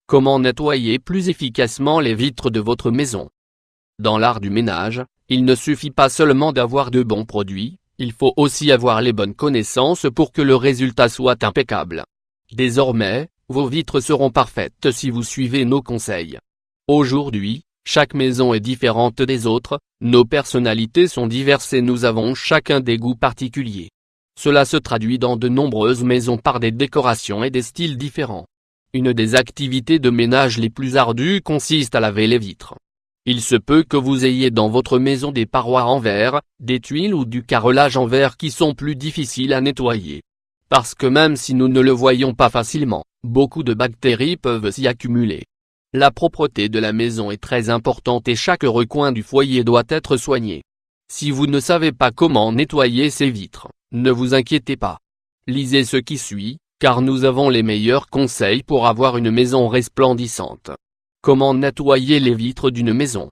Comment nettoyer plus efficacement les vitres de votre maison? Dans l'art du ménage, il ne suffit pas seulement d'avoir de bons produits, il faut aussi avoir les bonnes connaissances pour que le résultat soit impeccable. Désormais, vos vitres seront parfaites si vous suivez nos conseils. Aujourd'hui, chaque maison est différente des autres, nos personnalités sont diverses et nous avons chacun des goûts particuliers. Cela se traduit dans de nombreuses maisons par des décorations et des styles différents. Une des activités de ménage les plus ardues consiste à laver les vitres. Il se peut que vous ayez dans votre maison des parois en verre, des tuiles ou du carrelage en verre qui sont plus difficiles à nettoyer. Parce que même si nous ne le voyons pas facilement, beaucoup de bactéries peuvent s'y accumuler. La propreté de la maison est très importante et chaque recoin du foyer doit être soigné. Si vous ne savez pas comment nettoyer ces vitres, ne vous inquiétez pas. Lisez ce qui suit, car nous avons les meilleurs conseils pour avoir une maison resplendissante. Comment nettoyer les vitres d'une maison?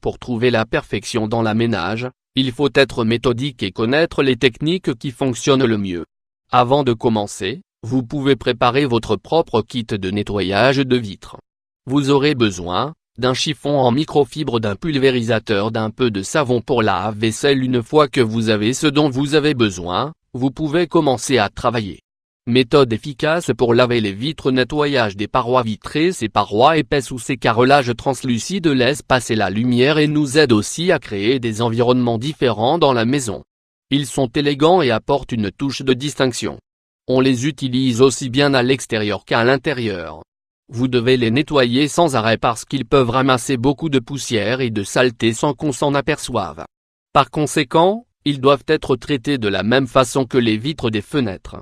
Pour trouver la perfection dans la ménage, il faut être méthodique et connaître les techniques qui fonctionnent le mieux. Avant de commencer, vous pouvez préparer votre propre kit de nettoyage de vitres. Vous aurez besoin d'un chiffon en microfibre, d'un pulvérisateur, d'un peu de savon pour lave-vaisselle. Une fois que vous avez ce dont vous avez besoin, vous pouvez commencer à travailler. Méthode efficace pour laver les vitres. Nettoyage des parois vitrées. Ces parois épaisses ou ces carrelages translucides laissent passer la lumière et nous aident aussi à créer des environnements différents dans la maison. Ils sont élégants et apportent une touche de distinction. On les utilise aussi bien à l'extérieur qu'à l'intérieur. Vous devez les nettoyer sans arrêt parce qu'ils peuvent ramasser beaucoup de poussière et de saleté sans qu'on s'en aperçoive. Par conséquent, ils doivent être traités de la même façon que les vitres des fenêtres.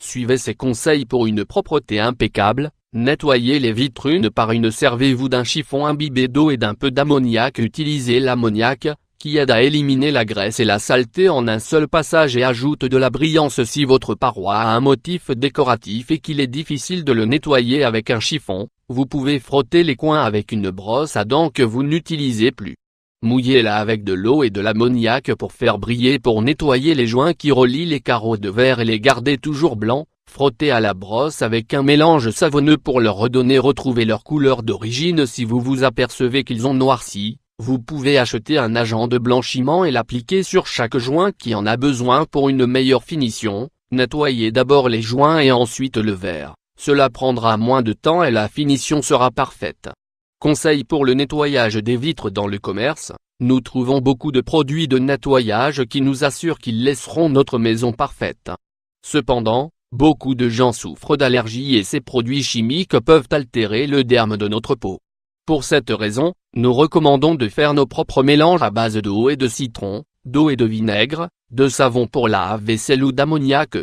Suivez ces conseils pour une propreté impeccable. Nettoyez les vitres une par une. Servez-vous d'un chiffon imbibé d'eau et d'un peu d'ammoniac. Utilisez l'ammoniac, qui aide à éliminer la graisse et la saleté en un seul passage et ajoute de la brillance. Si votre paroi a un motif décoratif et qu'il est difficile de le nettoyer avec un chiffon, vous pouvez frotter les coins avec une brosse à dents que vous n'utilisez plus. Mouillez-la avec de l'eau et de l'ammoniac pour faire briller. Pour nettoyer les joints qui relient les carreaux de verre et les garder toujours blancs, frottez à la brosse avec un mélange savonneux pour leur retrouver leur couleur d'origine. Si vous vous apercevez qu'ils ont noirci, vous pouvez acheter un agent de blanchiment et l'appliquer sur chaque joint qui en a besoin pour une meilleure finition. Nettoyez d'abord les joints et ensuite le verre, cela prendra moins de temps et la finition sera parfaite. Conseil pour le nettoyage des vitres. Dans le commerce, nous trouvons beaucoup de produits de nettoyage qui nous assurent qu'ils laisseront notre maison parfaite. Cependant, beaucoup de gens souffrent d'allergies et ces produits chimiques peuvent altérer le derme de notre peau. Pour cette raison, nous recommandons de faire nos propres mélanges à base d'eau et de citron, d'eau et de vinaigre, de savon pour lave-vaisselle ou d'ammoniac.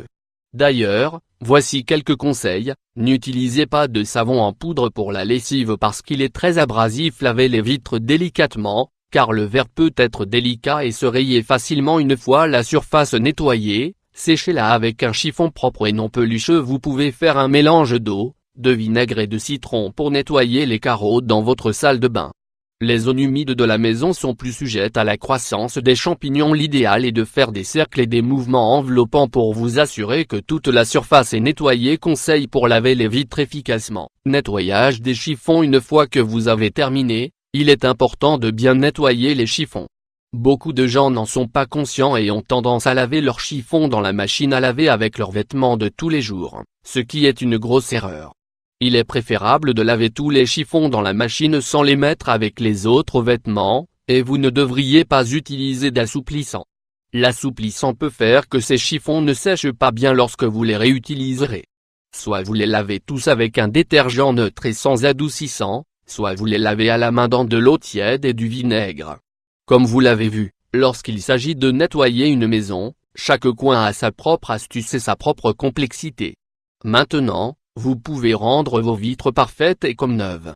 D'ailleurs, voici quelques conseils. N'utilisez pas de savon en poudre pour la lessive parce qu'il est très abrasif. Lavez les vitres délicatement, car le verre peut être délicat et se rayer facilement une fois la surface nettoyée. Séchez-la avec un chiffon propre et non pelucheux. Vous pouvez faire un mélange d'eau, de vinaigre et de citron pour nettoyer les carreaux dans votre salle de bain. Les zones humides de la maison sont plus sujettes à la croissance des champignons. L'idéal est de faire des cercles et des mouvements enveloppants pour vous assurer que toute la surface est nettoyée. Conseil pour laver les vitres efficacement. Nettoyage des chiffons. Une fois que vous avez terminé, il est important de bien nettoyer les chiffons. Beaucoup de gens n'en sont pas conscients et ont tendance à laver leurs chiffons dans la machine à laver avec leurs vêtements de tous les jours, ce qui est une grosse erreur. Il est préférable de laver tous les chiffons dans la machine sans les mettre avec les autres vêtements, et vous ne devriez pas utiliser d'assouplissant. L'assouplissant peut faire que ces chiffons ne sèchent pas bien lorsque vous les réutiliserez. Soit vous les lavez tous avec un détergent neutre et sans adoucissant, soit vous les lavez à la main dans de l'eau tiède et du vinaigre. Comme vous l'avez vu, lorsqu'il s'agit de nettoyer une maison, chaque coin a sa propre astuce et sa propre complexité. Maintenant, vous pouvez rendre vos vitres parfaites et comme neuves.